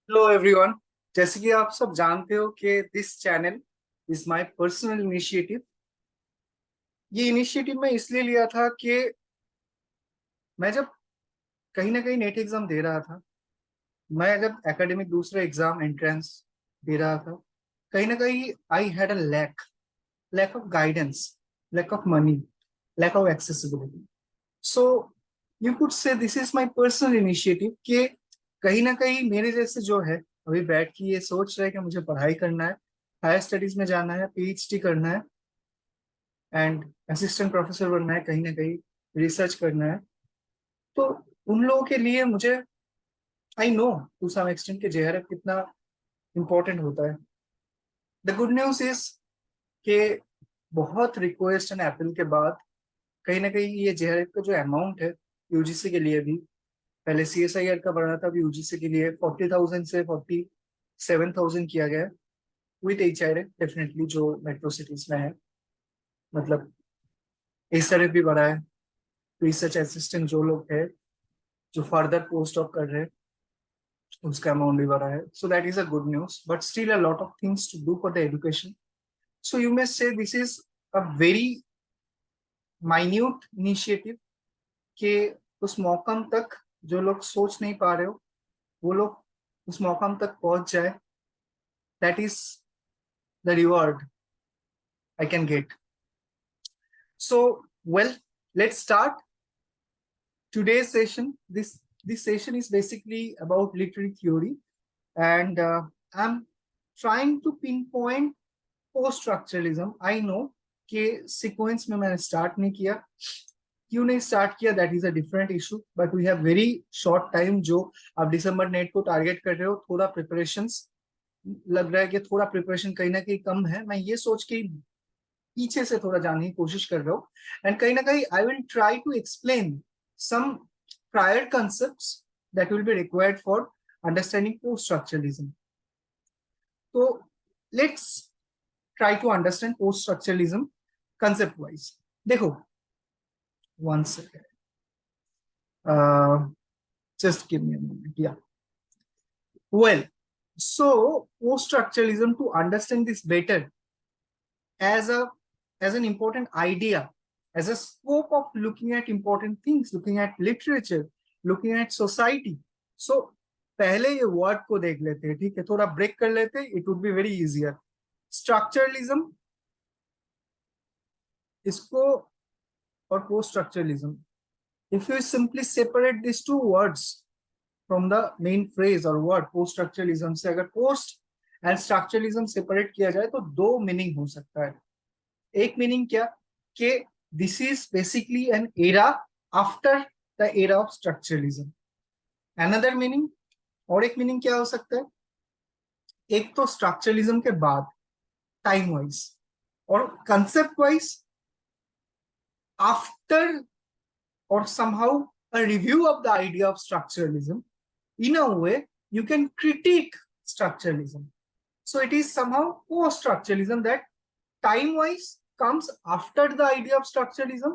Hello everyone. जैसे कि आप सब जानते हो कि this channel is my personal initiative. ये इनिशिएटिव मैं इसलिए लिया था कि मैं जब कहीं ना कहीं नेट एग्जाम दे रहा था, मैं जब एकेडमिक दूसरे एग्जाम एंट्रेंस दे रहा था, कहीं ना कहीं I had a lack lack of guidance, lack of money, lack of accessibility. So you could say this is my personal initiative कि कहीं ना कहीं मेरे जैसे जो है अभी बैठ के ये सोच रहे हैं कि मुझे पढ़ाई करना है, हायर स्टडीज में जाना है, पीएचडी करना है एंड असिस्टेंट प्रोफेसर बनना है, कहीं ना कहीं रिसर्च करना है। तो उन लोगों के लिए मुझे I know to some extent के जेआरएफ कितना इंपॉर्टेंट होता है। द गुड न्यूज इज कि बहुत रिक्वेस्ट एंड अपील के बाद कहीं ना कहीं ये जेआरएफ का जो अमाउंट है यूजीसी के लिए भी, पहले सीएसआईआर का बढ़ा था, अभी यूजीसी के लिए 40,000 से 47,000 किया गया है विथ एचआरएफ डेफिनेटली जो मेट्रो सिटीज में है। मतलब एसआरएफ भी बढ़ा है, रिसर्च असिस्टेंट जो लोग है जो फर्दर पोस्ट ऑफ कर रहे हैं उसका अमाउंट भी बढ़ा है। So that is a good news, but still a lot of things to do for the education. So you may say this is a very minute initiative कि उस मौकम तक जो लोग सोच नहीं पा रहे हो वो लोग उस मौकम तक पहुंच जाए। That is the reward I can get. So well, let's start today's session. This session is basically about literary theory, and I'm trying to pinpoint post structuralism. I know कि सीक्वेंस में मैंने स्टार्ट नहीं किया, क्यों नहीं start किया that is a different issue, but we have very short time. जो आप दिसंबर नेट को टारगेट कर रहे हो, थोड़ा प्रिपरेशंस लग रहा है कि थोड़ा प्रिपरेशन कहीं ना कहीं कम है। मैं ये सोच के पीछे से थोड़ा जानने की कोशिश कर रहा हूँ एंड कहीं ना कहीं I will try to explain some prior concepts that will be required for understanding post-structuralism. So let's try to understand post-structuralism concept-wise. देखो, one second. Uh, just give me a moment. Yeah. Well, so post-structuralism, to understand this better as a as an important idea, as a scope of looking at important things, looking at literature, looking at society. So पहले ये word को देख लेते हैं, ठीक है, थोड़ा break कर लेते हैं, it would be very easier. Structuralism इसको और post structuralism, if you simply separate this two words from the main phrase और वर्ड पोस्ट स्ट्रक्चरलिज्म से, अगर पोस्ट एंड स्ट्रक्चरलिज्म सेपरेट किया जाए तो दो मीनिंग हो सकता है। एक मीनिंग क्या कि this is basically an era after the era of structuralism. Another meaning, और एक मीनिंग क्या हो सकता है, एक तो स्ट्रक्चरलिज्म के बाद टाइम वाइज और concept wise after or somehow a review of the idea of structuralism. In a way you can critique structuralism, so it is somehow post structuralism that time wise comes after the idea of structuralism,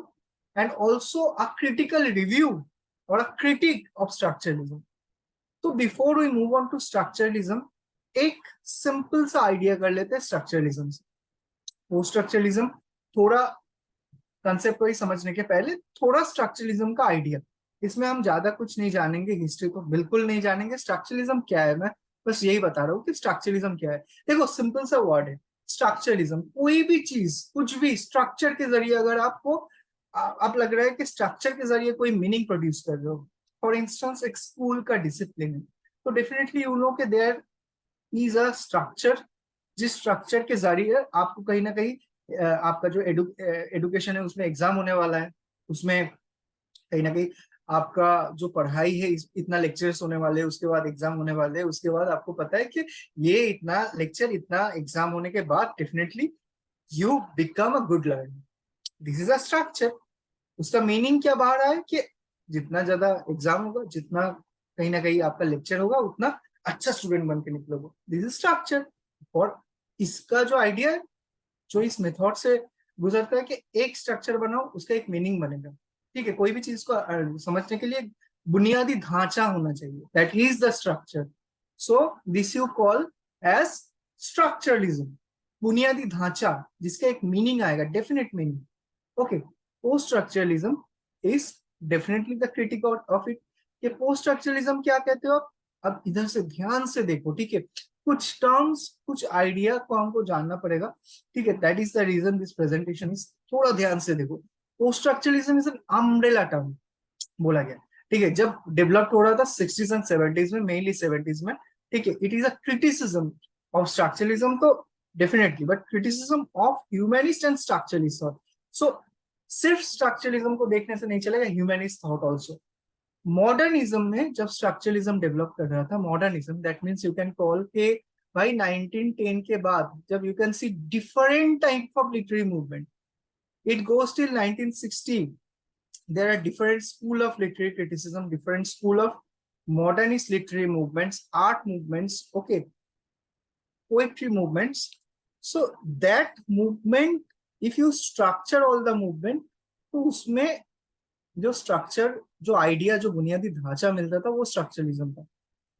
and also a critical review or a critique of structuralism. So before we move on to structuralism, एक simple सा idea कर लेते हैं structuralism से। Post structuralism थोड़ा concept wise समझने के पहले थोड़ा स्ट्रक्चरलिज्म का आइडिया। इसमें हम ज्यादा कुछ नहीं जानेंगे, हिस्ट्री तो बिल्कुल नहीं जानेंगे। स्ट्रक्चरलिज्म क्या है, मैं बस यही बता रहा हूँ कि स्ट्रक्चरलिज्म क्या है। देखो, सिंपल सा वर्ड है स्ट्रक्चरलिज्म। कोई भी चीज, कुछ भी स्ट्रक्चर के जरिए अगर आपको आप लग रहा है कि स्ट्रक्चर के जरिए कोई मीनिंग प्रोड्यूस कर रहे हो, फॉर इंस्टेंस एक स्कूल का डिसिप्लिन है, तो डेफिनेटली यू नो के देयर इज अ स्ट्रक्चर, जिस स्ट्रक्चर के जरिए आपको कहीं ना कहीं आपका जो एडुकेशन है उसमें एग्जाम होने वाला है, उसमें कहीं ना कहीं आपका जो पढ़ाई है इतना लेक्चर्स होने वाले हैं, उसके बाद एग्जाम होने वाले हैं, उसके बाद आपको पता है कि ये इतना लेक्चर इतना एग्जाम होने के बाद definitely you become a good learner. This is a structure. उसका मीनिंग क्या बाहर आया कि जितना ज्यादा एग्जाम होगा, जितना कहीं ना कहीं आपका लेक्चर होगा, उतना अच्छा स्टूडेंट बन के निकलोगे। This is structure. और इसका जो आइडिया है, जो इस मेथड से गुजरता है कि एक स्ट्रक्चर बनाओ, उसका एक मीनिंग बनेगा। ठीक है, कोई भी चीज को समझने के लिए बुनियादी ढांचा होना चाहिए, that is the structure. So this you call as structuralism. बुनियादी ढांचा जिसका एक मीनिंग आएगा, definite meaning. Okay, post structuralism is definitely the critic of it. ये पोस्ट स्ट्रक्चरलिज्म क्या कहते हो आप? अब इधर से ध्यान से देखो, ठीक है. कुछ टर्म्स, कुछ आइडिया को हमको जानना पड़ेगा, ठीक है. That is the reason this presentation is. थोड़ा ध्यान से देखो. Post structuralism is an umbrella term बोला गया, ठीक है. जब डेवलप हो रहा था 60s एंड 70s में, मेनली 70s में, ठीक है. It is a criticism of structuralism, तो definitely, but criticism of humanist and structuralist thought. So सिर्फ स्ट्रक्चरलिज्म को देखने से नहीं चलेगा, ह्यूमनिस्ट थॉट ऑल्सो. मॉडर्निज्म में जब स्ट्रक्चरलिज्म डेवलप कर रहा था, modernism, that means you can call के भाई 1910 के बाद, जब you can see different type of literary movement, it goes till 1960. There are different school of literary criticism, different school of modernist literary movements, art movements, okay, poetry movements. So that movement, if you structure all the movement, तो उसमें जो structure, जो idea, जो बुनियादी ढांचा मिलता था वो स्ट्रक्चरलिज्म था.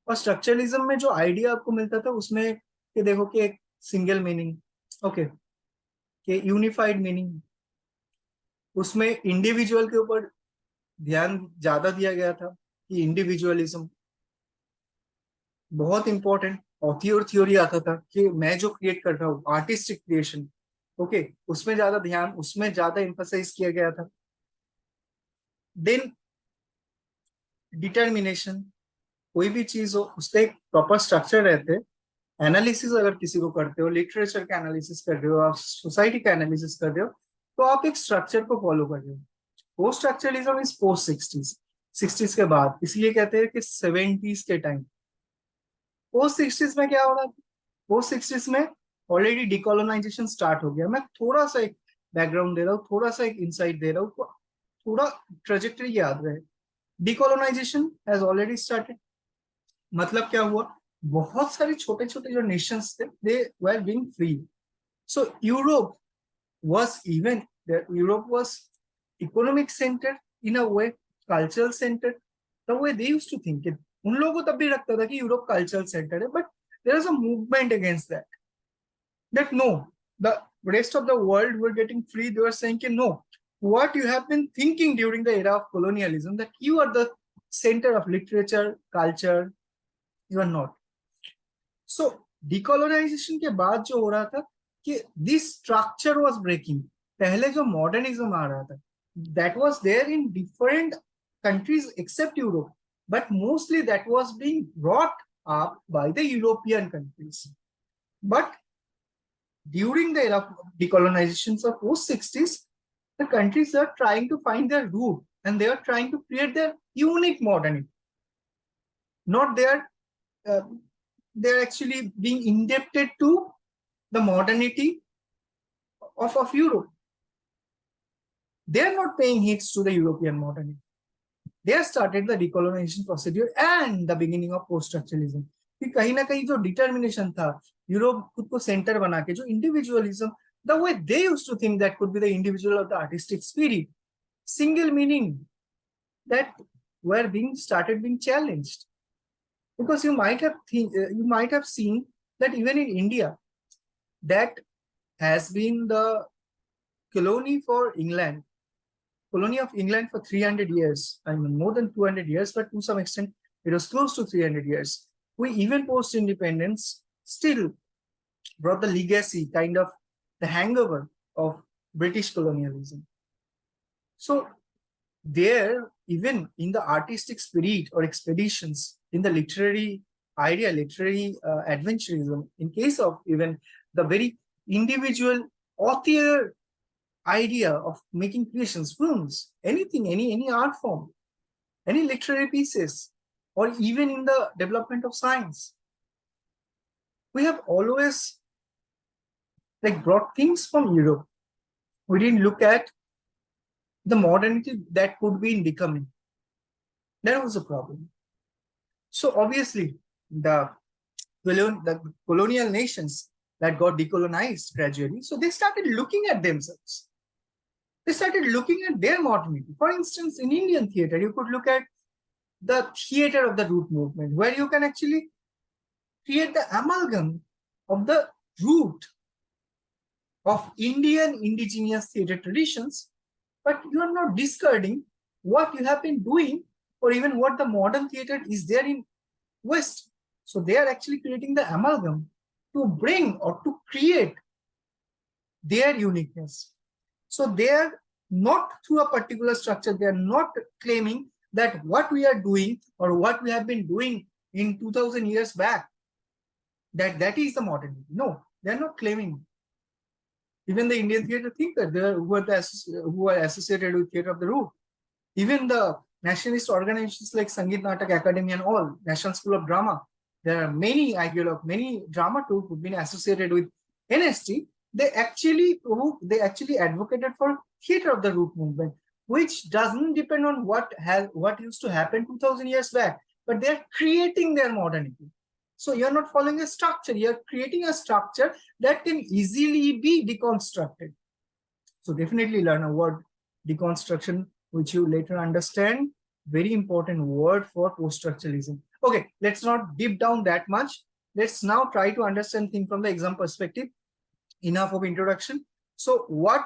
और स्ट्रक्चरलिज्म में जो आइडिया आपको मिलता था उसमें कि देखो कि एक सिंगल मीनिंग, ओके, कि यूनिफाइड मीनिंग, उसमें इंडिविजुअल के ऊपर ध्यान ज्यादा दिया गया था कि इंडिविजुअलिज्म बहुत इंपॉर्टेंट. ऑथियोर थ्योरी आता था कि मैं जो क्रिएट कर रहा हूँ, आर्टिस्टिक क्रिएशन, ओके, उसमें ज्यादा ध्यान, उसमें ज्यादा एम्फसाइज किया गया था. देन डिटर्मिनेशन, कोई भी चीज हो उसका एक प्रॉपर स्ट्रक्चर रहते हैं. एनालिसिस अगर किसी को करते हो, लिटरेचर का एनालिसिस कर रहे हो, आप सोसाइटी का एनालिसिस कर रहे हो, तो आप एक स्ट्रक्चर को फॉलो कर रहे हो. Post structuralism is post 60s के बाद, इसलिए कहते हैं कि 70s के टाइम. पोस्ट 60s में क्या हो रहा था? पोस्ट 60s में ऑलरेडी डिकोलोनाइजेशन स्टार्ट हो गया. मैं थोड़ा सा एक बैकग्राउंड दे रहा हूँ, थोड़ा सा एक इंसाइट दे रहा हूँ, थोड़ा ट्रेजेक्टरी याद रहे. Decolonisation has already started. मतलब क्या हुआ? बहुत सारे छोटे छोटे जो नेशंस थे, they were being free. So Europe was even there. Europe was economic center in a way, cultural center. The way they used to think it. उन लोगों को तब भी लगता था कि यूरोप कल्चरल सेंटर है, but there is a movement against that. That no, the rest of the world were getting free. They were saying कि no, what you have been thinking during the era of colonialism, that you are the center of literature, culture, you are not. So decolonization के बाद जो हो रहा था कि this structure was breaking. पहले जो मॉडर्निज्म आ रहा था, that was there in different countries except Europe, but mostly that was being brought up by the European countries. But during the era of decolonization of post 60s, the countries are trying to find their root and they are trying to create their unique modernity. Not they're actually being indebted to the modernity of Europe. They're not paying heeds to the European modernity. They have started the decolonization procedure and the beginning of post-structuralism. कि कहीं ना कहीं जो determination था, Europe खुद को centre बना के, जो individualism, the way they used to think that could be the individual or the artistic spirit, single meaning, that were being challenged. Because you might have seen that even in India, that has been the colony for England, colony of England for 300 years. I mean, more than 200 years, but to some extent, it was close to 300 years. We even post-independence still brought the legacy, kind of the hangover of British colonialism. So there, even in the artistic spirit or expeditions, in the literary idea, literary adventurism, in case of even the very individual author idea of making creations, films, anything, any art form, any literary pieces, or even in the development of science, we have always like brought things from Europe. We didn't look at the modernity that could be in becoming. That was a problem. So obviously, the colonial nations that got decolonized gradually, so they started looking at themselves. They started looking at their modernity. For instance, in Indian theater, you could look at the theater of the root movement, where you can actually create the amalgam of the root of Indian indigenous theatre traditions, but you are not discarding what you have been doing or even what the modern theatre is there in West. So they are actually creating the amalgam to bring or to create their uniqueness. So they are not through a particular structure, they are not claiming that what we are doing or what we have been doing in 2000 years back, that is the modernity. No, they are not claiming. Even the Indian theatre thinker, who are associated with theatre of the root, even the nationalist organizations like Sangeet Natak Academy and all, National School of Drama, there are many ideologues, many dramaturgs who've been associated with NST. They actually advocated for theatre of the root movement, which doesn't depend on what used to happen 2000 years back, but they're creating their modernity. So you're not following a structure, you're creating a structure that can easily be deconstructed. So definitely learn a word, deconstruction, which you later understand. Very important word for post-structuralism. Okay, let's not deep down that much. Let's now try to understand things from the exam perspective. Enough of introduction. So what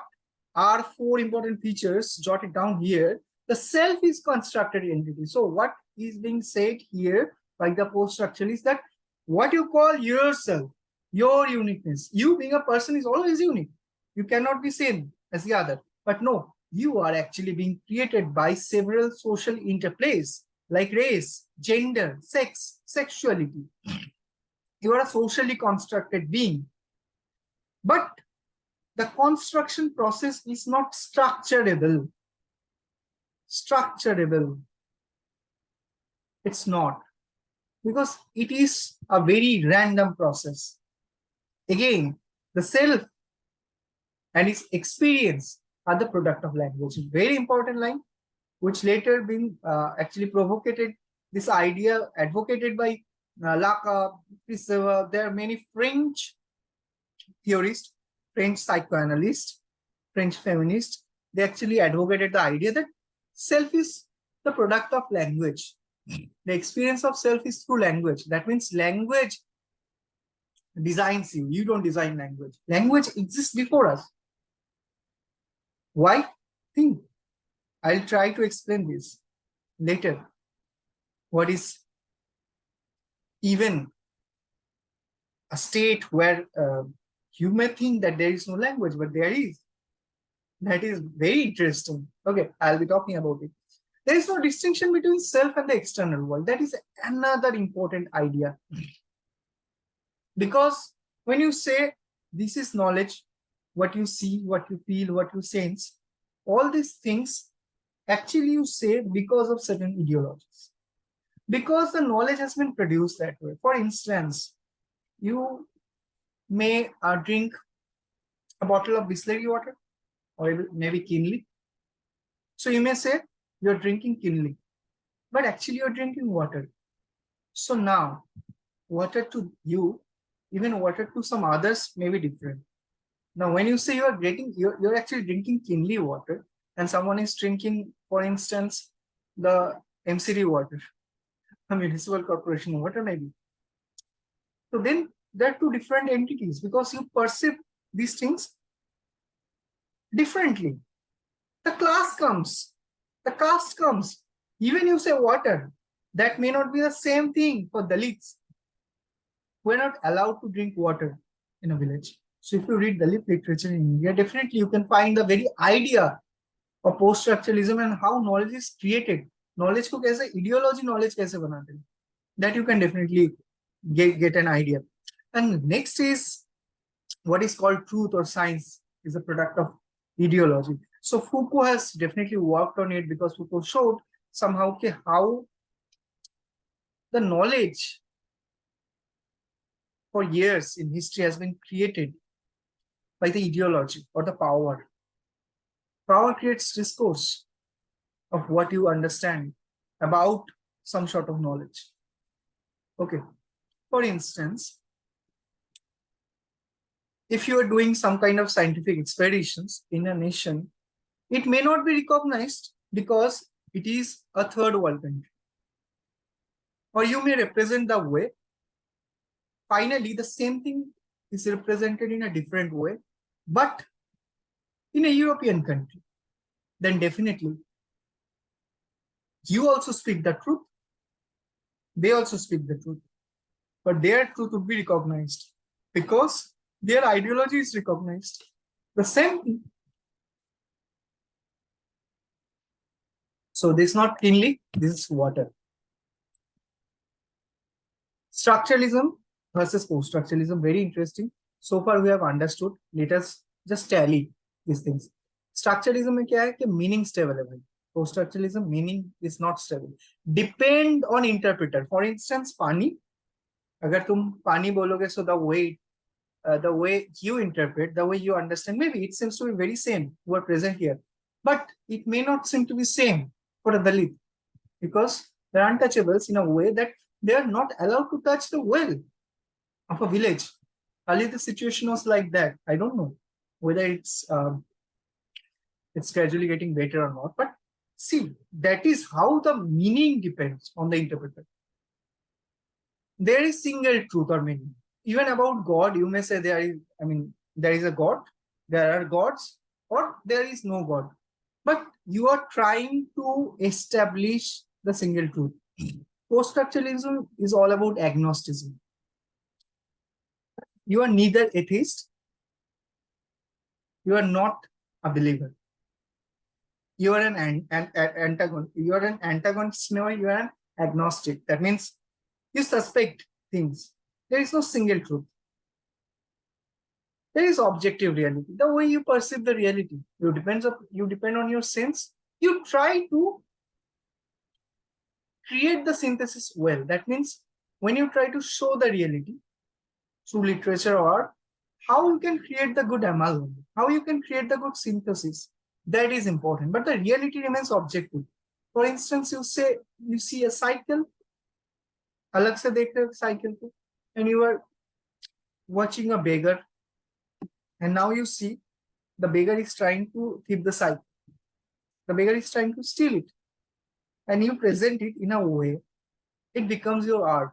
are 4 important features jotted down here? The self is constructed entity. So what is being said here by the post-structuralists, that what you call yourself, your uniqueness, you being a person is always unique. You cannot be same as the other. But no, you are actually being created by several social interplays like race, gender, sex, sexuality. You are a socially constructed being. But the construction process is not structurable. It's not, because it is a very random process. Again, the self and its experience are the product of language. Very important line, which later been actually provocated this idea, advocated by Lacan. There are many French theorists, French psychoanalysts, French feminists. They actually advocated the idea that self is the product of language. The experience of self is through language. That means language designs you. You don't design language. Language exists before us. Why? Think. I'll try to explain this later. What is even a state where you may think that there is no language, but there is. That is very interesting. Okay, I'll be talking about it. There is no distinction between self and the external world. That is another important idea. Because when you say this is knowledge, what you see, what you feel, what you sense, all these things actually you say because of certain ideologies. Because the knowledge has been produced that way. For instance, you may drink a bottle of Bisleri water or maybe Kinley. So you may say you're drinking Kinley, but actually you're drinking water. So now, water to you, even water to some others may be different. Now, when you say you're actually drinking Kinley water, and someone is drinking, for instance, the MCD water, a municipal corporation water maybe. So then there are 2 different entities because you perceive these things differently. The class comes, the caste comes. Even you say water, that may not be the same thing for Dalits. We're not allowed to drink water in a village. So if you read Dalit literature in India, definitely you can find the very idea of post-structuralism and how knowledge is created. Knowledge को कैसे ideology knowledge कैसे बनाते हैं, that you can definitely get an idea. And next is what is called truth or science is a product of ideology. So Foucault has definitely worked on it because Foucault showed somehow how the knowledge for years in history has been created by the ideology or the power. Power creates discourse of what you understand about some sort of knowledge. Okay. For instance, if you are doing some kind of scientific expeditions in a nation, it may not be recognized because it is a third world country. Or you may represent the way finally the same thing is represented in a different way, but in a European country, then definitely you also speak the truth, they also speak the truth, but their truth would be recognized because their ideology is recognized. The same thing. So this is not cleanly, this is water. Structuralism versus post-structuralism, very interesting. So far we have understood. Let us just tally these things. Structuralism में क्या है कि meaning stable है भाई. Post-structuralism meaning is not stable. Depend on interpreter. For instance, पानी. अगर तुम पानी बोलोगे, so the way you interpret, the way you understand, maybe it seems to be very same who are present here, but it may not seem to be same for a Dalit because they're untouchables in a way that they are not allowed to touch the well of a village. Earlier the situation was like that. I don't know whether it's gradually getting better or not, but see, that is how the meaning depends on the interpreter. There is single truth or meaning. Even about God, you may say there is a God, there are gods, or there is no God. But you are trying to establish the single truth. Post-structuralism is all about agnosticism. You are neither atheist, you are not a believer. You are an antagonist. You are an antagonist, no, you are an agnostic. That means you suspect things. There is no single truth. There is objective reality. The way you perceive the reality, you depend on your sense. You try to create the synthesis well. That means when you try to show the reality through literature or art, how you can create the good amalgam, how you can create the good synthesis, that is important. But the reality remains objective. For instance, you see a cycle, अलग से देख रहे हो cycle को, and you are watching a beggar, and now you see the beggar is trying to thief the cycle. The beggar is trying to steal it, and you present it in a way, it becomes your art.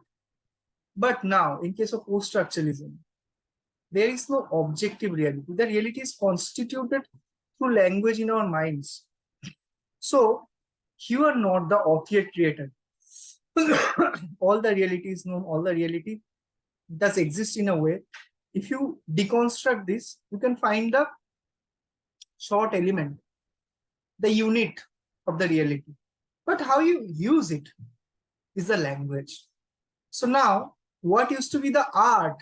But now, in case of post-structuralism, there is no objective reality. The reality is constituted through language in our minds. So, you are not the author creator. All the reality is known, all the reality does exist in a way. If you deconstruct this, you can find the short element, the unit of the reality. But how you use it is the language. So now, what used to be the art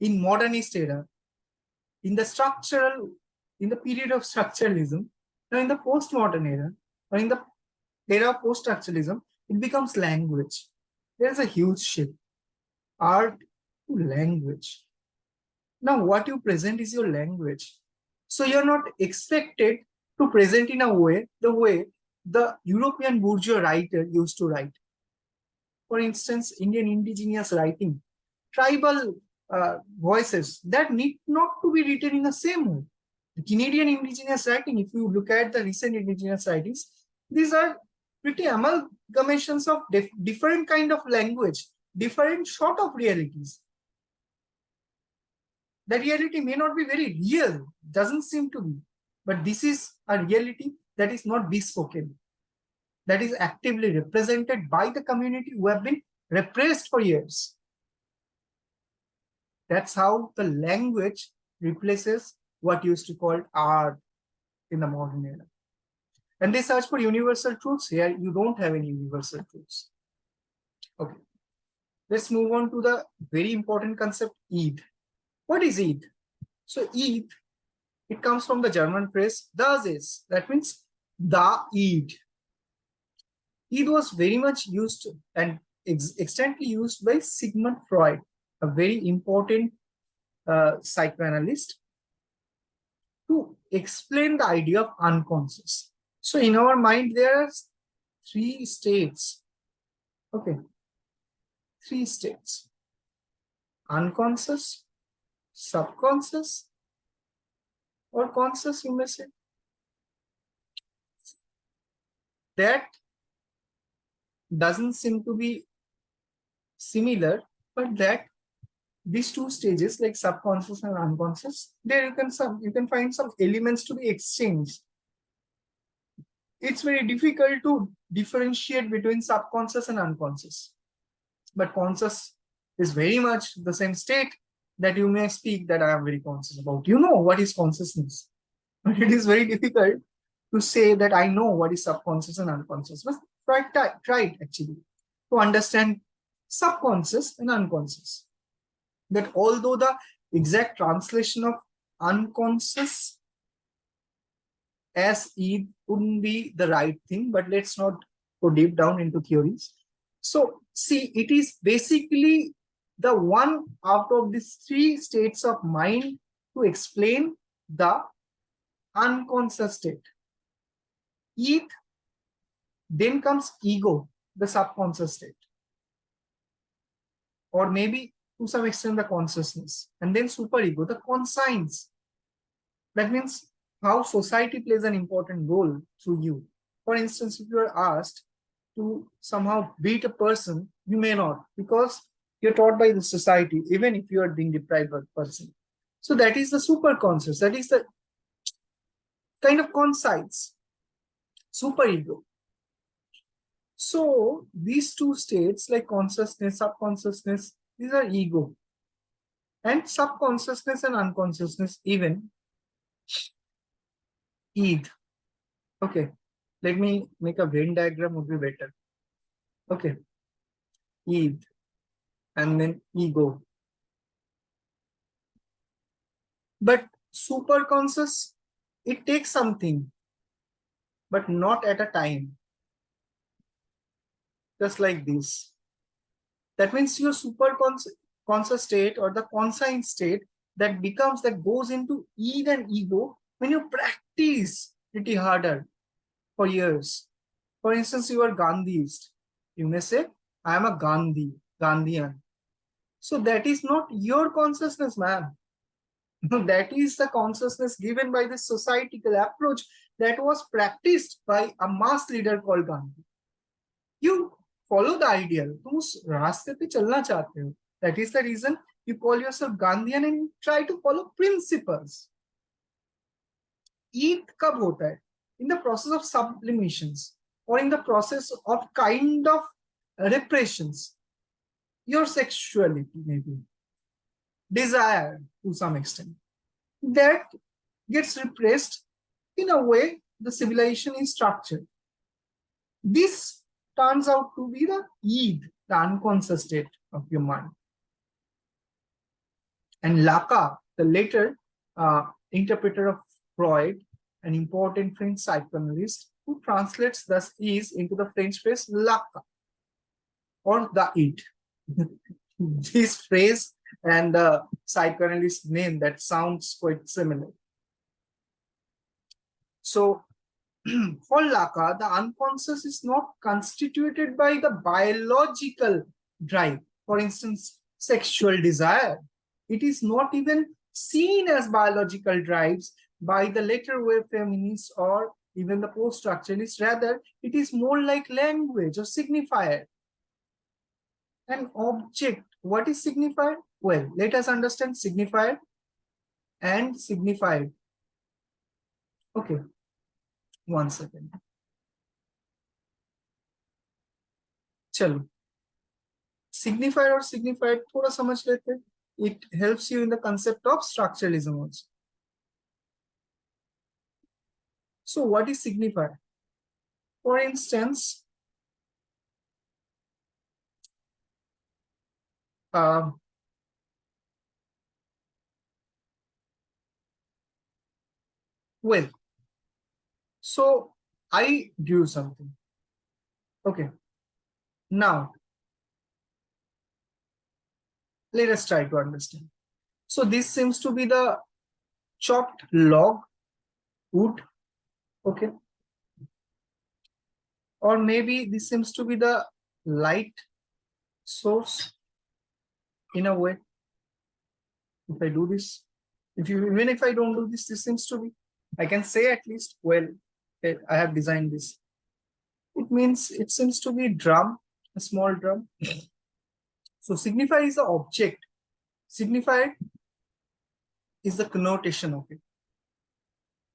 in modernist era, in the period of structuralism, now in the postmodern era, or in the era of post-structuralism, it becomes language. There's a huge shift. Art to language. Now, what you present is your language. So you're not expected to present in a way, the way the European bourgeois writer used to write. For instance, Indian indigenous writing, tribal voices that need not to be written in the same way. The Canadian indigenous writing, if you look at the recent indigenous writings, these are pretty amalgamations of different kind of language, different sort of realities. The reality may not be very real, doesn't seem to be, but this is a reality that is not bespoken, that is actively represented by the community who have been repressed for years. That's how the language replaces what used to be called art in the modern era. And they search for universal truths. Here, you don't have any universal truths. Okay. Let's move on to the very important concept, Eid. What is Eid? So Eid, it comes from the German phrase, das ist. That means the Eid. Eid was very much used and extensively used by Sigmund Freud, a very important psychoanalyst, to explain the idea of unconscious. So in our mind, there are three states. Okay. Three states. Unconscious, subconscious, or conscious, you may say. That doesn't seem to be similar, but that these two stages, like subconscious and unconscious, there you can find some elements to be exchanged. It's very difficult to differentiate between subconscious and unconscious. But conscious is very much the same state that you may speak that I am very conscious about. You know what is consciousness. But it is very difficult to say that I know what is subconscious and unconscious. But try it actually to understand subconscious and unconscious. That although the exact translation of unconscious as Eid wouldn't be the right thing, but let's not go deep down into theories. So see, it is basically the one out of these three states of mind to explain the unconscious state. Eid, then comes ego, the subconscious state. Or maybe to some extent the consciousness. And then superego, the conscience. That means how society plays an important role through you. For instance, if you are asked to somehow beat a person, you may not, because you're taught by the society, even if you are being deprived by a person. So that is the superconscious, that is the kind of conscience, superego. So these two states, like consciousness, subconsciousness, these are ego. And subconsciousness and unconsciousness, even Eid. Okay, let me make a Venn diagram, would be better. Okay, Eid and then ego. But superconscious, it takes something, but not at a time. Just like this. That means your superconscious state or the conscious state that goes into Eid and ego when you practice pretty harder for years. For instance, you are Gandhiist. You may say, I am a Gandhian. So that is not your consciousness, man. That is the consciousness given by the societal approach that was practiced by a mass leader called Gandhi. You follow the ideal. तुम उस रास्ते पे चलना चाहते हो. That is the reason you call yourself Gandhian and try to follow principles. Eid कब होता है? In the process of sublimations or in the process of kind of repressions. Your sexuality, maybe desire to some extent, that gets repressed in a way the civilization is structured. This turns out to be the Eid, the unconscious state of your mind. And Lacan, the later interpreter of Freud, an important French psychoanalyst, who translates thus is into the French phrase Lacan, or the Eid. This phrase and the psychoanalyst name, that sounds quite similar. So for Lacan, the unconscious is not constituted by the biological drive, for instance, sexual desire. It is not even seen as biological drives by the later wave feminists or even the post-structuralists. Rather, it is more like language or signifier. An object. What is signifier? Well, let us understand signifier and signified. Okay, 1 second. चलो, signifier or signified थोड़ा समझ लेते हैं. It helps you in the concept of structuralism also. So what is signifier? For instance, well, so I drew something. Okay. Now, let us try to understand. So this seems to be the chopped log, wood. Okay. Or maybe this seems to be the light source in a way. If I do this, even if I don't do this, this seems to be, I can say at least, well, I have designed this. It means it seems to be drum, a small drum. So signifier is the object Signified is the connotation of it.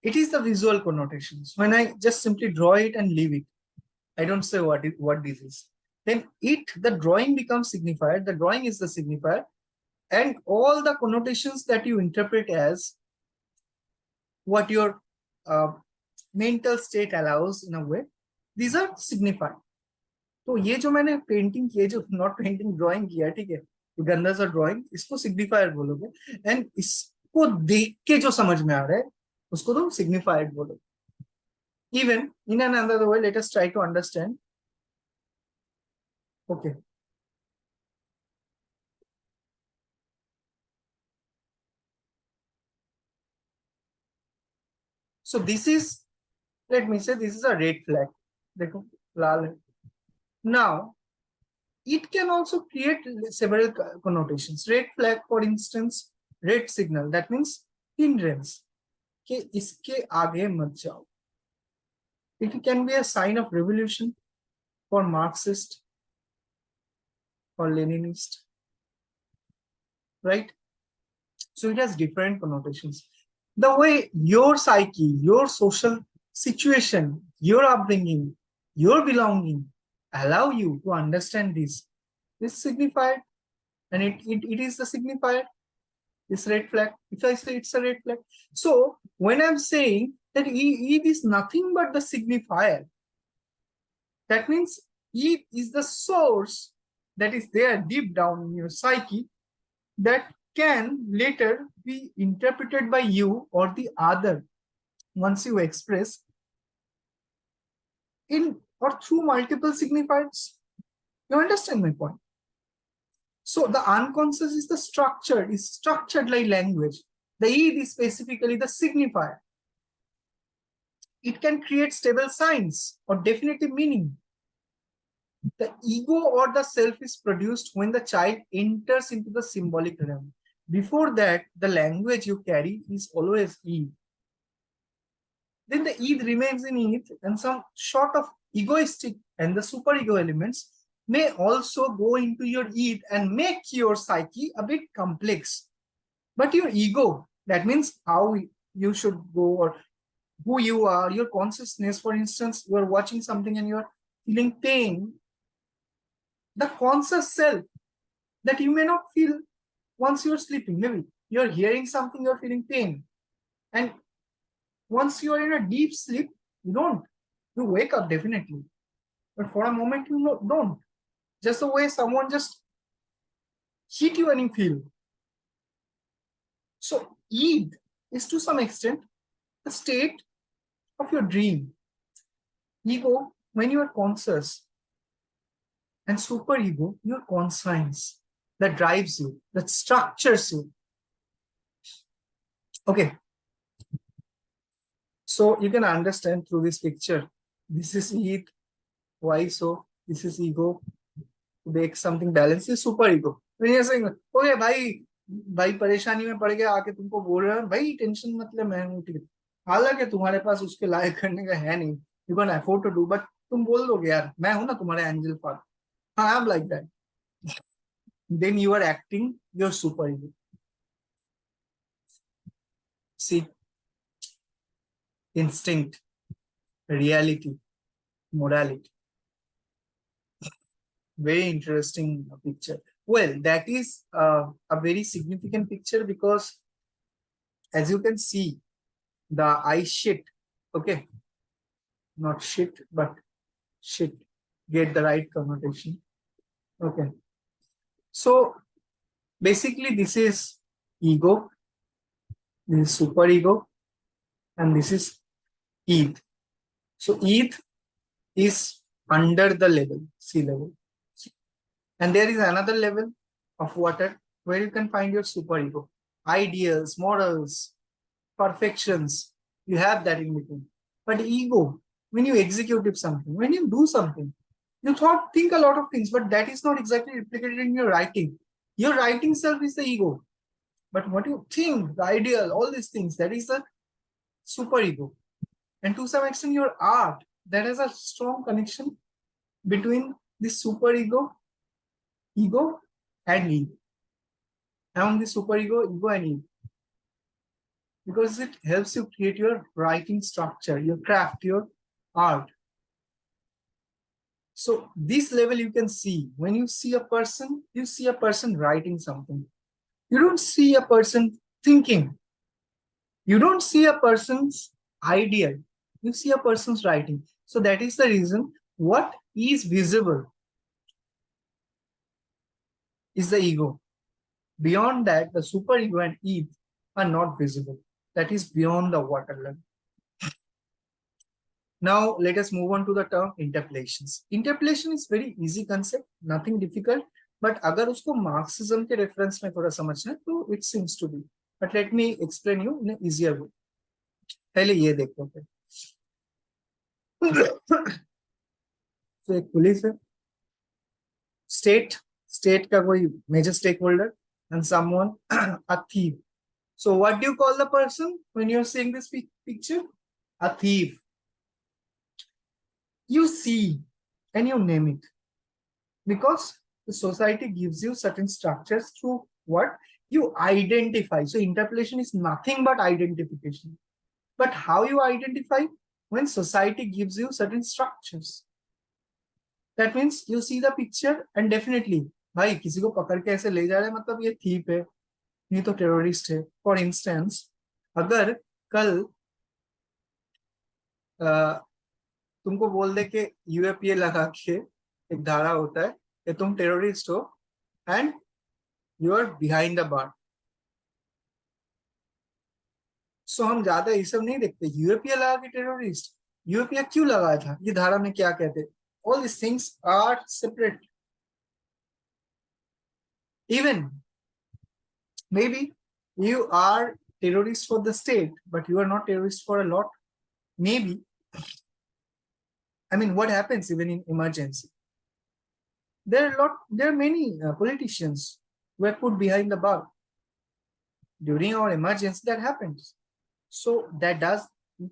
It is the visual connotations. When I just simply draw it and leave it, I don't say what this is. Then the drawing becomes signified. The drawing is the signifier, and all the connotations that you interpret as what your mental state allows in a way, these are signified. तो ये जो मैंने painting किया, जो not painting drawing किया, ठीक है, तो गंदा सा ड्राइंग, इसको सिग्निफायर बोलोगे, एंड इसको देख के जो समझ में आ रहा है उसको तुम सिग्निफाइड बोलोगे. Even in another way, let us try to understand. Okay. So this is, let me say, this is a red flag. देखो, लाल है. Now, it can also create several connotations. Red flag, for instance, red signal. That means hindrance. कि इसके आगे मत जाओ. It can be a sign of revolution for Marxist or Leninist, right? So it has different connotations. The way your psyche, your social situation, your upbringing, your belonging allow you to understand this signified, and it is the signifier, this red flag. If I say it's a red flag, so when I'm saying that it is nothing but the signifier, that means it is the source that is there deep down in your psyche that can later be interpreted by you or the other once you express in or through multiple signifiers. You understand my point? So the unconscious is the structure, is structured like language. The id is specifically the signifier. It can create stable signs or definitive meaning. The ego or the self is produced when the child enters into the symbolic realm. Before that, the language you carry is always id. Then the id remains in id, and some sort of egoistic and the superego elements may also go into your id and make your psyche a bit complex. But your ego, that means how you should go or who you are, your consciousness, for instance, you are watching something and you are feeling pain, the conscious self that you may not feel once you're sleeping. Maybe you're hearing something, you're feeling pain. And once you are in a deep sleep, you don't. You wake up definitely. But for a moment, you don't. Just the way someone just hit you and you feel. So id is to some extent the state of your dream. Ego, when you are conscious, and superego, your conscience that drives you, that structures you. Okay. So you can understand through this picture. This is id. Why so? This is ego. To make something balanced is superego. When you're saying, okay, भाई परेशानी में पड़ गया, आके तुमको बोल रहा है, भाई टेंशन मत ले, मैं हूँ ठीक. हालांकि तुम्हारे पास उसके लायक करने का है नहीं, you can afford to do, but तुम बोल दोगे यार, मैं हूं ना तुम्हारे angel father. I am like that. Then you are acting your superego. See, instinct, reality, morality. Very interesting picture. Well, that is a very significant picture because, as you can see, the I shit, okay, not shit, but shit, get the right connotation. Okay. So basically, this is ego, this is superego, and this is id. So id is under the level, sea level. And there is another level of water where you can find your superego. Ideals, morals, perfections, you have that in between. But ego, when you execute something, when you do something, you think a lot of things, but that is not exactly replicated in your writing. Your writing self is the ego. But what you think, the ideal, all these things, that is the superego. And to some extent, your art, that has a strong connection between the superego, ego, and ego. among the superego, ego and ego, because it helps you create your writing structure, your craft, your art. So this level you can see when you see a person, you see a person writing something. You don't see a person thinking. You don't see a person's idea. You see a person's writing. So that is the reason what is visible is the ego. Beyond that, the superego and id are not visible. That is beyond the water level. Now let us move on to the term interpolations. Interpolation is very easy concept, nothing difficult. But अगर उसको Marxism के reference में थोड़ा समझना है तो it seems to be. But let me explain you in an easier way. पहले ये देखो फिर. तो एक पुलिस है, state का कोई major stakeholder, and someone a thief. So what do you call the person when you're seeing this picture? A thief. You see and you name it because the society gives you certain structures through what you identify. So interpolation is nothing but identification. But how you identify? When society gives you certain structures. That means you see the picture and definitely भाई किसी को पकड़ के ऐसे ले जा रहे हैं मतलब ये थीप है, ये तो टेररिस्ट है. फॉर इंस्टेंस अगर कल तुमको बोल दे कि यूएपीए लगा के एक धारा होता है कि तुम टेररिस्ट हो and you are behind the bar. So हम ज्यादा ये सब नहीं देखते. यूएपीए लगा के टेररिस्ट, यूएपीए क्यों लगाया था, ये धारा में क्या कहते. All this things are separate. Even maybe you are terrorist for the state, but you are not terrorist for a lot. Maybe. I mean, what happens even in emergency? There are many politicians who are put behind the bar. During our emergency, that happens. So that does,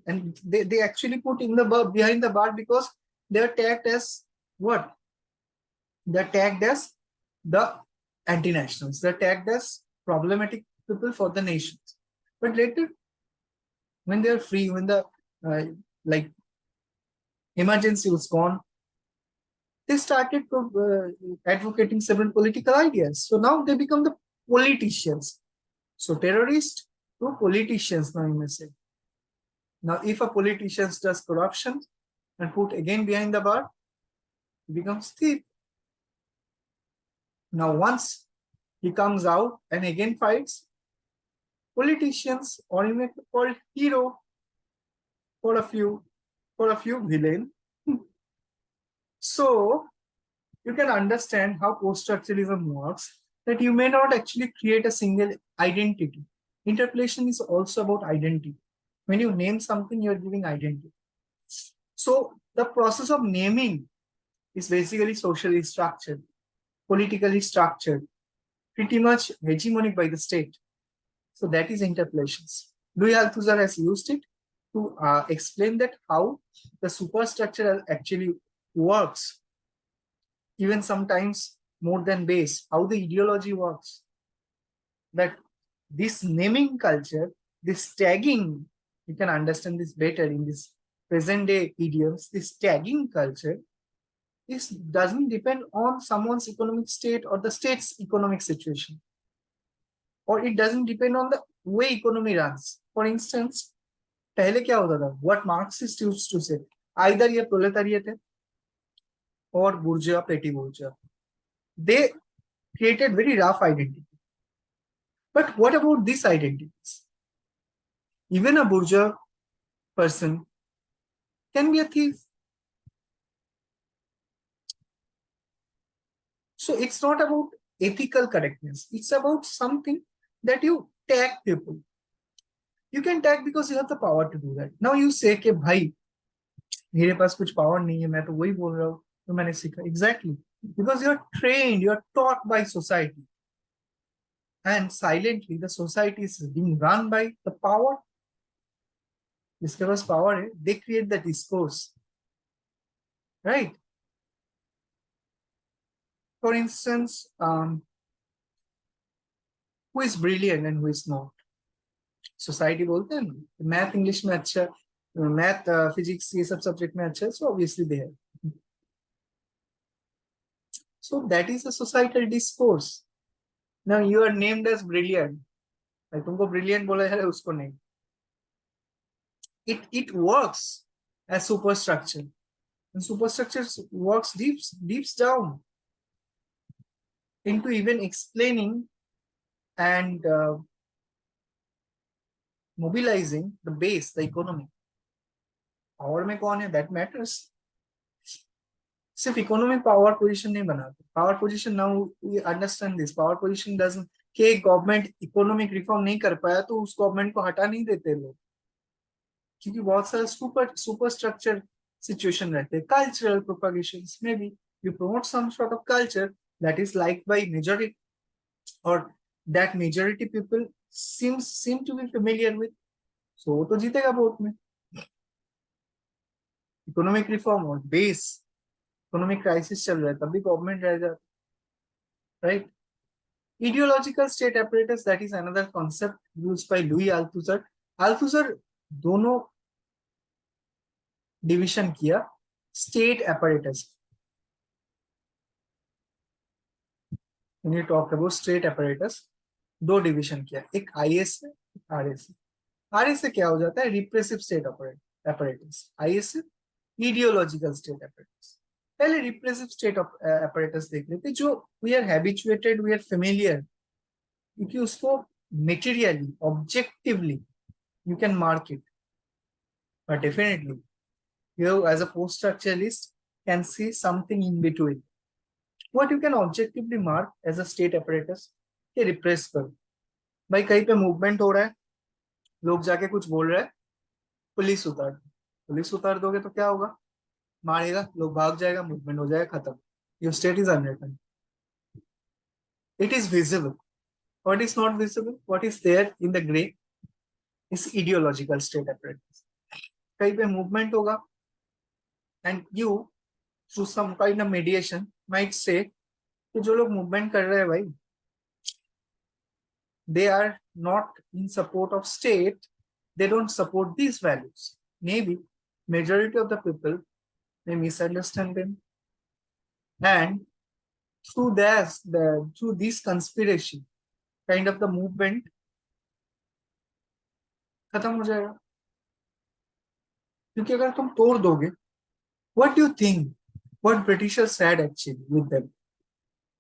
and they actually put in the bar, behind the bar because they are tagged as what? They're tagged as the anti-nationals. They're tagged as problematic people for the nations. But later, when they're free, when the like emergency was gone, they started advocating several political ideas. So now they become the politicians. So terrorists to politicians now you may say. Now if a politician does corruption and put again behind the bar, he becomes thief. Now once he comes out and again fights, politicians or even called hero for a few villain. So you can understand how post-structuralism works, that you may not actually create a single identity. Interpolation is also about identity. When you name something, you're giving identity. So the process of naming is basically socially structured, politically structured, pretty much hegemonic by the state. So that is interpolations. Louis Althusser has used it to explain that how the superstructure actually works, even sometimes more than base, how the ideology works. That this naming culture, this tagging, you can understand this better in this present day idioms, this tagging culture, this doesn't depend on someone's economic state or the state's economic situation. Or it doesn't depend on the way economy runs. For instance, पहले क्या होता था? What Marxists used to say, either ये proletariat है or bourgeois, petty bourgeois. They created very rough identity. But what about these identities? Even a bourgeois person can be a thief. So it's not about ethical correctness. It's about something that you tag people. You can tag because you have the power to do that. Now you say कि भाई मेरे पास कुछ power नहीं है, मैं तो वही बोल रहा हूँ, तो मैंने सीखा. Exactly. Because you're trained, you're taught by society. And silently the society is being run by the power. जिसके पास power है, they create the discourse. Right? For instance, who is brilliant and who is not. Society बोलते हैं ना math English में अच्छा, math physics ये सब subject में अच्छा है, सो ऑब्वियसली दे है. So that is a societal discourse. Now you are named as brilliant. like तुमको brilliant बोला जा रहा है, उसको नहीं. It works as superstructure. And superstructure works deep down into even explaining and mobilizing the base, the economy. Power में कौन है? That matters. सिर्फ इकोनॉमी पावर पोजीशन नहीं बनाते. Power position, now we understand this, power position doesn't कि government economic reform नहीं कर पाया तो उस गवर्नमेंट को हटा नहीं देते लोग, क्योंकि बहुत सारे सुपर स्ट्रक्चर सिचुएशन रहते हैं. कल्चरल प्रोपगेशंस में भी you promote some sort of culture that is like by majority और that majority people seem to be familiar with, so तो जीतेगा वोट में. इकोनॉमिक रिफॉर्म और बेस, इकोनॉमिक क्राइसिस चल रहा है तभी गवर्नमेंट रह जाता, right. Ideological state apparatus, that is another concept used by Louis Althusser. Althusser दोनों डिविजन किया state apparatus. When you talk about state apparatus, दो डिविजन किया, एक IS है, RS है. RS से क्या हो जाता है? Repressive state apparatus. IS से ideological state apparatus. पहले रिप्रेसिव स्टेट apparatus देख लेते, जो we are habituated, we are familiar, क्योंकि उसको materially, objectively you can mark it, but definitely you as a post structuralist can see something in between. What you can objectively mark as a state apparatus कि repress कर. भाई कहीं पे movement हो रहा है, लोग जाके कुछ बोल रहे हैं, पुलिस उतार दोगे तो क्या होगा? मारेगा, लोग भाग जाएगा, मूवमेंट हो जाएगा, खत्म. Your state is unwritten. It is visible. What is not visible? What is there in the gray is ideological state apparatus. कहीं पे मूवमेंट होगा and you through some kind of mediation might say कि जो लोग movement कर रहे हैं भाई, they are not in support of state, they don't support these values. Maybe majority of the people may misunderstand them, and through this conspiracy kind of the movement खत्म हो जाएगा. क्योंकि अगर तुम तोड़ दोगे, what do you think what Britishers had actually with them?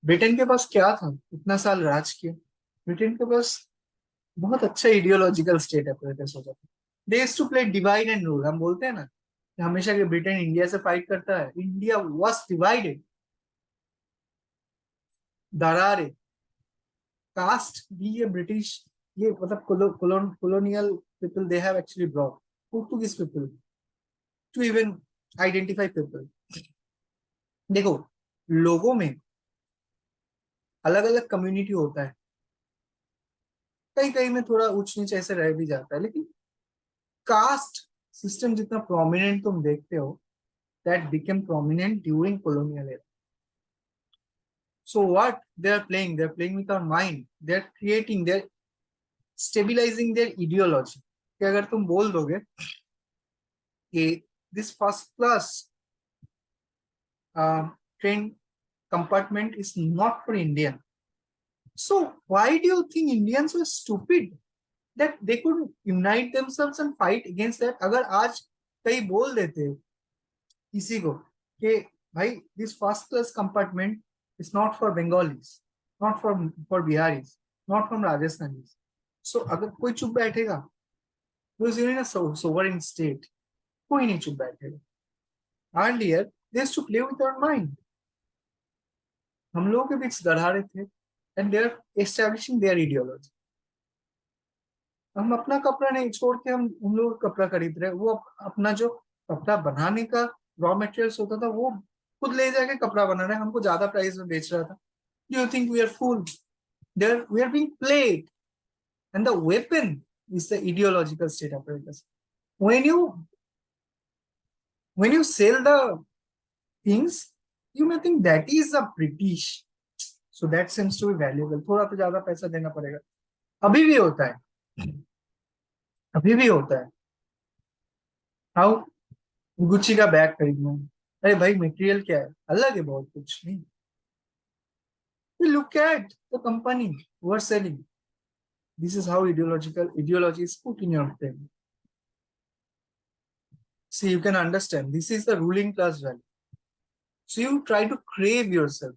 Britain के पास क्या था? इतना साल राज किया. ब्रिटेन के पास बहुत अच्छा आइडियोलॉजिकल स्टेट apparatus हो जाता. They used to play divide and rule. हम बोलते हैं ना कि हमेशा कि ब्रिटेन इंडिया से फाइट करता है. India was divided. दरारे, कास्ट भी ये ब्रिटिश, ये मतलब colonial people they have actually brought. Portuguese people to even identify people. देखो, लोगों में अलग अलग कम्युनिटी होता है, कहीं कहीं में थोड़ा ऊंच नीच ऐसे रह भी जाता है, लेकिन कास्ट सिस्टम जितना प्रोमिनेंट तुम देखते हो, that became prominent during colonial era. So what they are playing with our mind. They are creating, they are stabilizing their ideology. कि अगर तुम बोल दोगे कि this first class train compartment is not for Indian. So why do you think Indians were stupid that they could unite themselves and fight against that? अगर आज कई बोल देते किसी को कि भाई this first class compartment is not for Bengalis, not for Biharis, not from Rajasthanis. So अगर कोई चुप बैठेगा, because you're in a sovereign state, कोई नहीं चुप बैठेगा. Earlier they used to play with our mind. हम लोगों के बीच गढ़ारे थे, and they are establishing their ideology. हम अपना कपड़ा नहीं छोड़ के हम उन लोगों का कपड़ा खरीद रहे हैं. वो अपना जो कपड़ा बनाने का रॉ मटेरियल्स होता था वो खुद ले जाके कपड़ा बना रहे हैं, हमको ज्यादा प्राइस में बेच रहा था. You think we are fooled? We are being played, and the weapon is the ideological state apparatus. When you sell the things, you may think that is a British. So that seems to be valuable. थोड़ा तो ज्यादा पैसा देना पड़ेगा, अभी भी होता है, अभी भी होता है। हाउ, गुच्ची का बैग खरीदना है, अरे भाई मटेरियल क्या है, अलग है, बहुत कुछ नहीं। Look at the company who are selling. This is how ideology is put in your brain. See, you can understand. This is the ruling class value. So you try to crave yourself.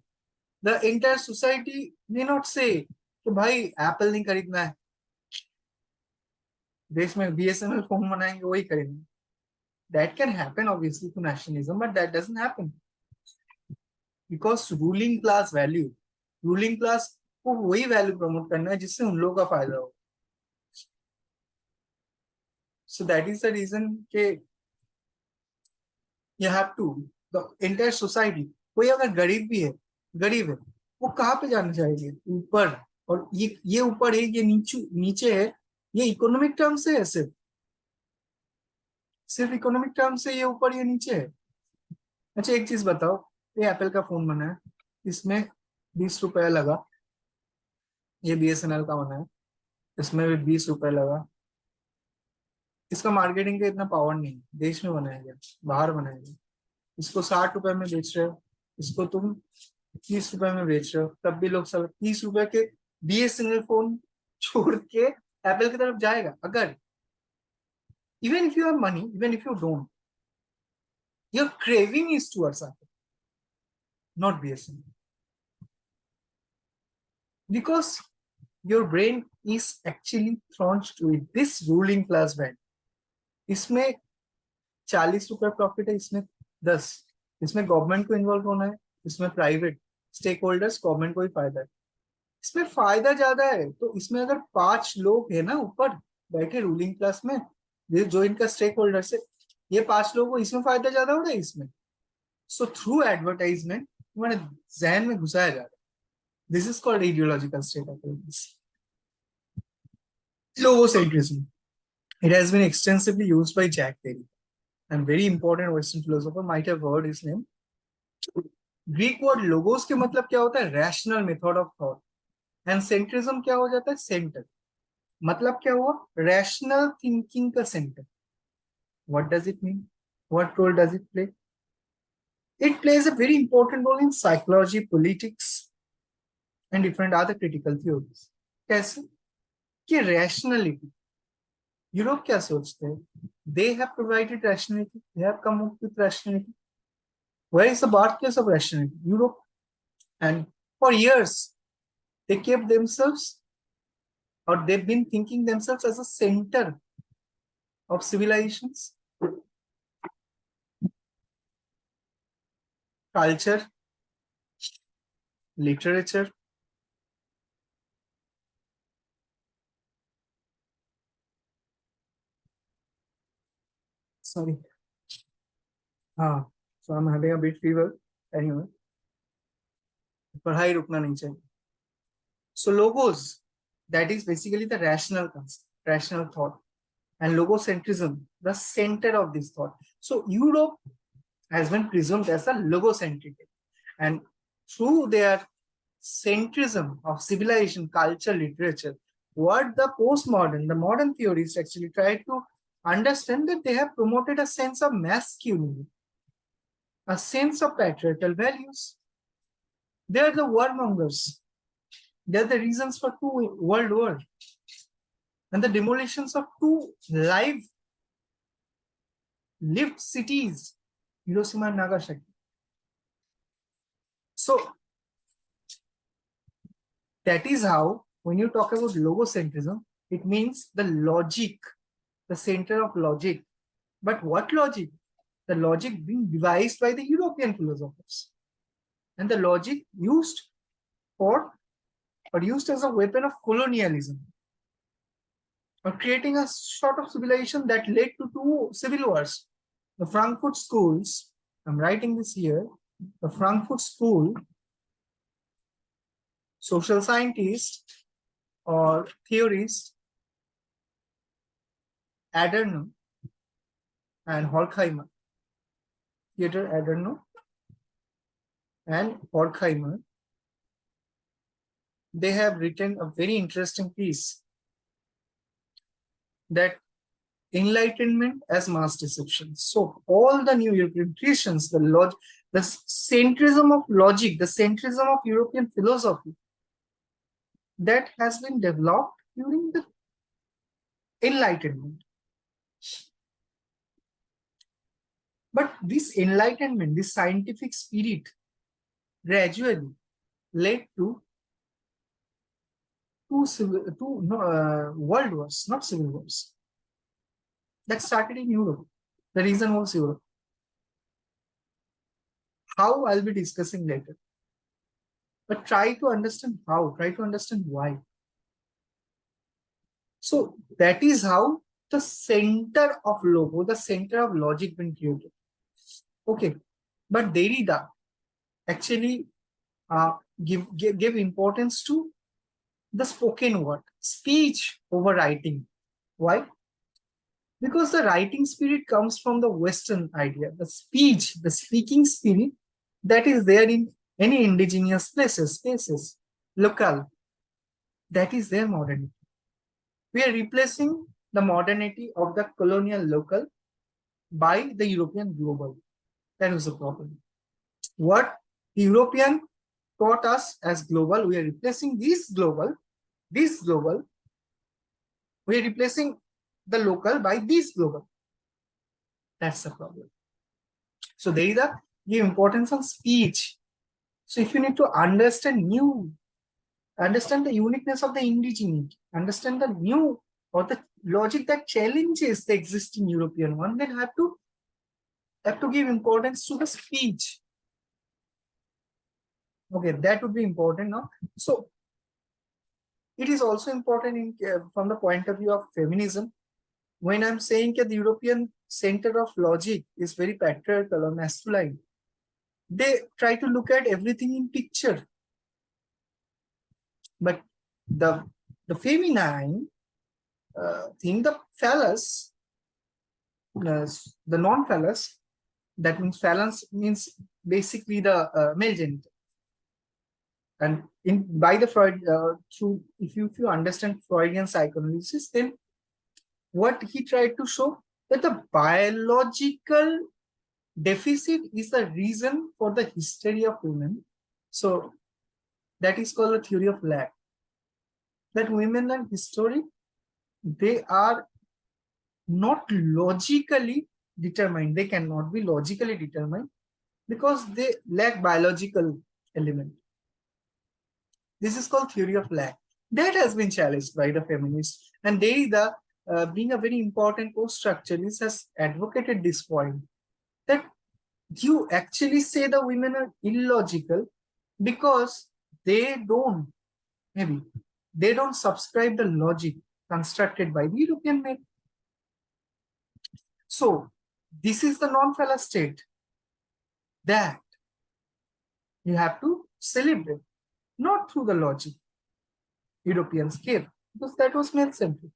The entire society may not say कि भाई Apple नहीं खरीदना है, देश में BSNL phone बनाएंगे वही खरीदेंगे। That can happen obviously to nationalism, but that doesn't happen because ruling class को वही वैल्यू प्रमोट करना है जिससे उन लोगों का फायदा हो। So that is the reason कि you have to the entire society, कोई अगर गरीब है, वो कहाँ पे जाना चाहेंगे, ऊपर। और ये ऊपर है, ये नीचे है, ये इकोनॉमिक टर्म से है, सिर्फ इकोनॉमिक टर्म से ये ऊपर ये नीचे है। अच्छा एक चीज बताओ, ये एप्पल का फोन बना है, इसमें 20 रुपया लगा, ये बीएसएनएल का बना है, इसमें भी 20 रुपया लगा। इसका मार्केटिंग का इतना पावर नहीं, देश में बनाया गया, बाहर बनाया गया। इसको 60 रुपए में बेच रहे हो, इसको तुम 30 रुपए में बेच रहे हो, तब भी लोग सब 30 रुपए के बीएसएनएल फोन छोड़ के एप्पल की तरफ जाएगा। अगर even if you have money, even if you don't, your craving is towards Apple, not BSNL, because your brain is actually thrown to this ruling class band. इसमें 40 रुपए प्रॉफिट है, इसमें 10, इसमें गवर्नमेंट को इन्वॉल्व होना है, इसमें प्राइवेट स्टेक होल्डर्स, गवर्नमेंट को ही फायदा है, इसमें फायदा ज्यादा है। तो इसमें अगर 5 लोग है ना ऊपर बैठे रूलिंग क्लास में, जो इनका स्टेक होल्डर्स है, ये 5 लोगों को इसमें फायदा ज्यादा हो रहा है इसमें। सो थ्रू एडवर्टाइजमेंट तुम्हारे जहन में घुसाया जा रहा है। This is called ideological state of logocentrism. It has been extensively used by Jack Derry, and very important Western philosopher, might have heard his name. Greek word logos के मतलब क्या होता है, rational method of thought, and centrism क्या हो जाता है, centre. मतलब क्या हुआ, रैशनल थिंकिंग का centre. What does it mean, what role does it play? It plays a very important role in psychology, politics and different other critical theories. कैसे कि रैशनलिटी, यूरोप क्या सोचते हैं, they have provided rationality, they have come up with rationality. Where is the birthplace of rationality? Europe. And for years, they kept themselves, or they've been thinking themselves as a center of civilizations, culture, literature. Sorry. So I'm having a bit fever. Anyway, पढ़ाई रुकना नहीं चाहिए. So logos, that is basically the rational concept, rational thought, and logocentrism, the center of this thought. So Europe has been presumed as a logocentric, and through their centrism of civilization, culture, literature, what the postmodern, the modern theorists actually tried to understand, that they have promoted a sense of masculinity, a sense of patriarchal values. They are the warmongers. They are the reasons for 2 world wars and the demolitions of 2 lived cities, Hiroshima and Nagasaki. So that is how, when you talk about logocentrism, it means the logic, the center of logic. But what logic? The logic being devised by the European philosophers, and the logic used for, or used as a weapon of colonialism, or creating a sort of civilization that led to 2 civil wars. The Frankfurt schools, I'm writing this here, the Frankfurt school, social scientists or theorists, Adorno and Horkheimer, Theodor Adorno and Horkheimer, they have written a very interesting piece that enlightenment as mass deception. So all the new European Christians, the centrism of logic, the centrism of European philosophy that has been developed during the Enlightenment. But this enlightenment, this scientific spirit gradually led to world wars, not civil wars. That started in Europe. The reason was Europe. How, I'll be discussing later. But try to understand how, try to understand why. So that is how the center of logo, the center of logic been created. Okay, but Derrida actually give importance to the spoken word, speech over writing. Why? Because the writing spirit comes from the Western idea, the speech, the speaking spirit that is there in any indigenous places, spaces, local, that is their modernity. We are replacing the modernity of the colonial local by the European global. That was the problem. What European taught us as global, we are replacing this global, we are replacing the local by this global. That's the problem. So there is a give importance on speech. So if you need to understand the uniqueness of the indigenous, understand the new or the logic that challenges the existing European one, then have to give importance to the speech. Okay, that would be important now. So it is also important from the point of view of feminism. When I'm saying that the European center of logic is very patriarchal or masculine, they try to look at everything in picture. But the feminine thing, the phallus, the non-phallus, that means phallus means basically the male genital. And by the Freud, through if you understand Freudian psychoanalysis, then what he tried to show that the biological deficit is the reason for the hysteria of women. So that is called the theory of lack. That women are historic, they are not logically determined. They cannot be logically determined because they lack biological element. This is called theory of lack. That has been challenged by the feminists, and Derrida, being a very important post-structuralist, has advocated this point that you actually say the women are illogical because they don't subscribe the logic constructed by the European men. So this is the non-phallus state that you have to celebrate, not through the logic European scale, because that was male-centric.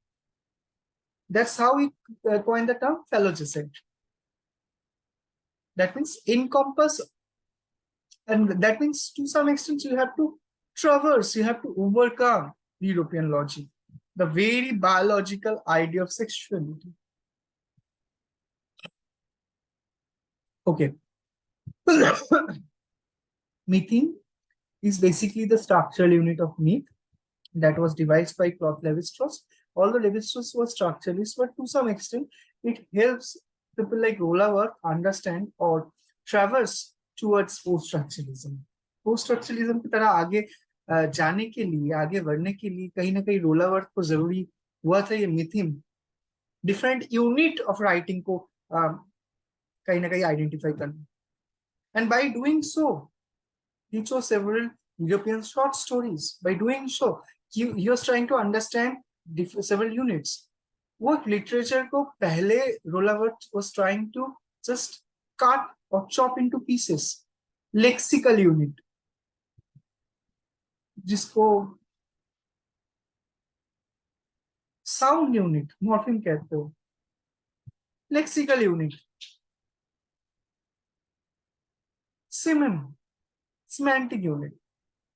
That's how we coined the term phallogecentric. That means encompass, and that means to some extent you have to traverse, you have to overcome European logic, the very biological idea of sexuality. Okay. Methane is basically the structural unit of meat that was devised by Claude Lévi-Strauss. Although Lévi-Strauss was structuralist, but to some extent, it helps people like Rolla Work understand or traverse towards post-structuralism. Post-structuralism की तरह आगे जाने के लिए, आगे बढ़ने के लिए कहीं ना कहीं रोला वर्क को जरूरी हुआ था ये मिथिम डिफरेंट यूनिट ऑफ राइटिंग को कहीं ना कहीं आइडेंटिफाई करना. And by doing so, he chose several European short stories. By doing so, he was trying to understand several units. What literature को पहले Rollavert was trying to just cut or chop into pieces. Lexical unit, जिसको sound unit, morpheme कहते हो. Lexical unit, semantic unit.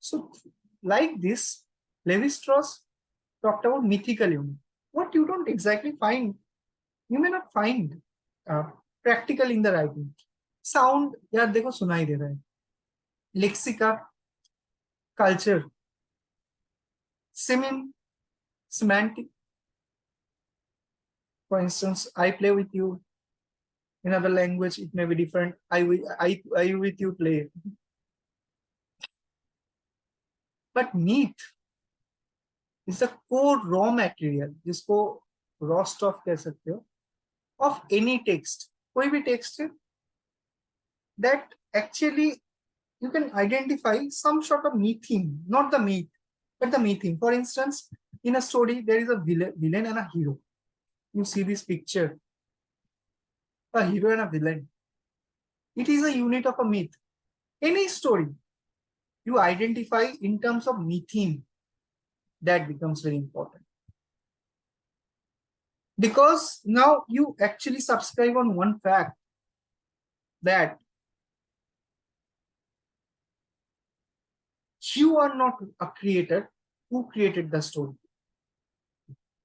So like this, Levi-Strauss talked about mythical unit. What you don't exactly find, you may not find practical in the writing. Sound, यार देखो सुनाई दे रहा है. Lexica, culture, semantic. For instance, I play with you. In other language, it may be different. I with you play. But myth is the core raw material, जिसको raw stuff कह सकते हो, of any text. कोई भी text है, that actually you can identify some sort of mytheme, not the myth, but the mytheme. For instance, in a story, there is a villain and a hero. You see this picture, a hero and a villain. It is a unit of a myth. Any story you identify in terms of mytheme, that becomes very important. Because now you actually subscribe on one fact, that you are not a creator who created the story.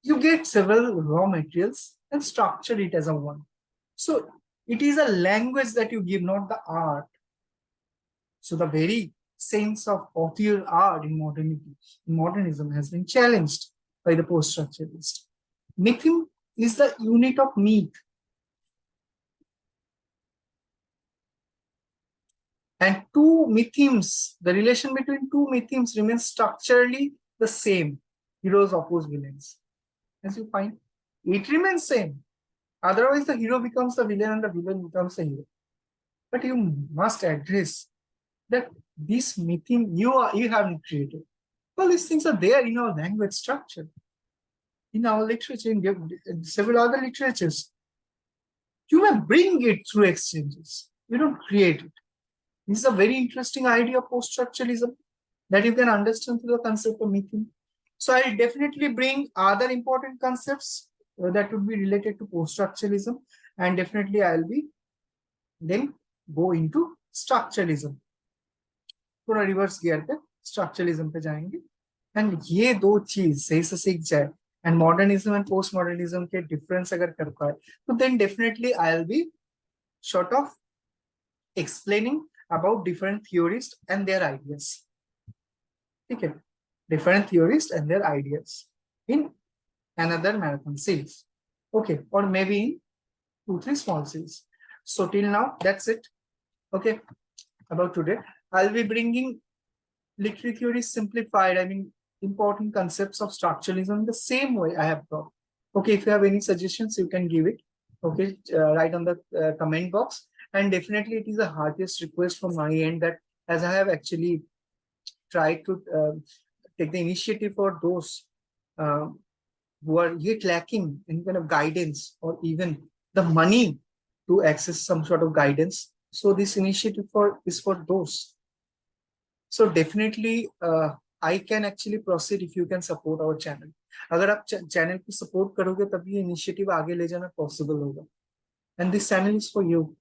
You get several raw materials and structure it as a one. So it is a language that you give, not the art. So the very sense of author art in modernism has been challenged by the post-structuralist. Mytheme is the unit of myth. And two mythemes, the relation between two mythemes remains structurally the same. Heroes oppose villains. As you find, it remains same. Otherwise, the hero becomes the villain and the villain becomes the hero. But you must address that this mytheme you haven't created. All these things are there in our language structure, in our literature, in several other literatures. You may bring it through exchanges. You don't create it. This is a very interesting idea of post-structuralism that you can understand through the concept of mytheme. So I'll definitely bring other important concepts that would be related to post-structuralism, and definitely I'll be then go into structuralism. थोड़ा reverse gear पे structuralism पे जाएंगे, and ये दो चीज सही से सीख जाए and modernism and post modernism के डिफरेंस अगर कर पाए, तो then definitely I will be short of explaining about different theorist and their ideas. ठीक है, different theorist and their ideas in another marathon series, okay, or maybe in 2-3 small series. So till now that's it, okay, about today. I'll be bringing literary theory simplified, I mean important concepts of structuralism the same way I have taught. Okay, if you have any suggestions, you can give it, okay, write on the comment box. And definitely it is the heartiest request from my end that as I have actually tried to take the initiative for those who are yet lacking any kind of guidance or even the money to access some sort of guidance. So this initiative is for those. So definitely I can actually proceed if you can support our channel. अगर आप channel को support करोगे तभी ये initiative आगे ले जाना possible होगा. And this channel is for you.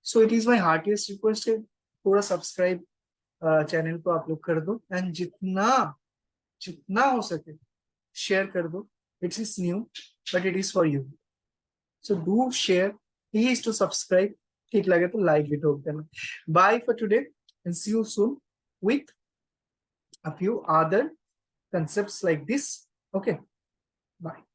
So it is my heartiest request है, थोड़ा सब्सक्राइब चैनल को आप लोग कर दो, एंड जितना हो सके शेयर कर दो. It is new, but it is for you. So do share. Please to subscribe. ठीक लगे तो like भी ठोक देना. Bye for today and see you soon with a few other concepts like this. Okay. Bye.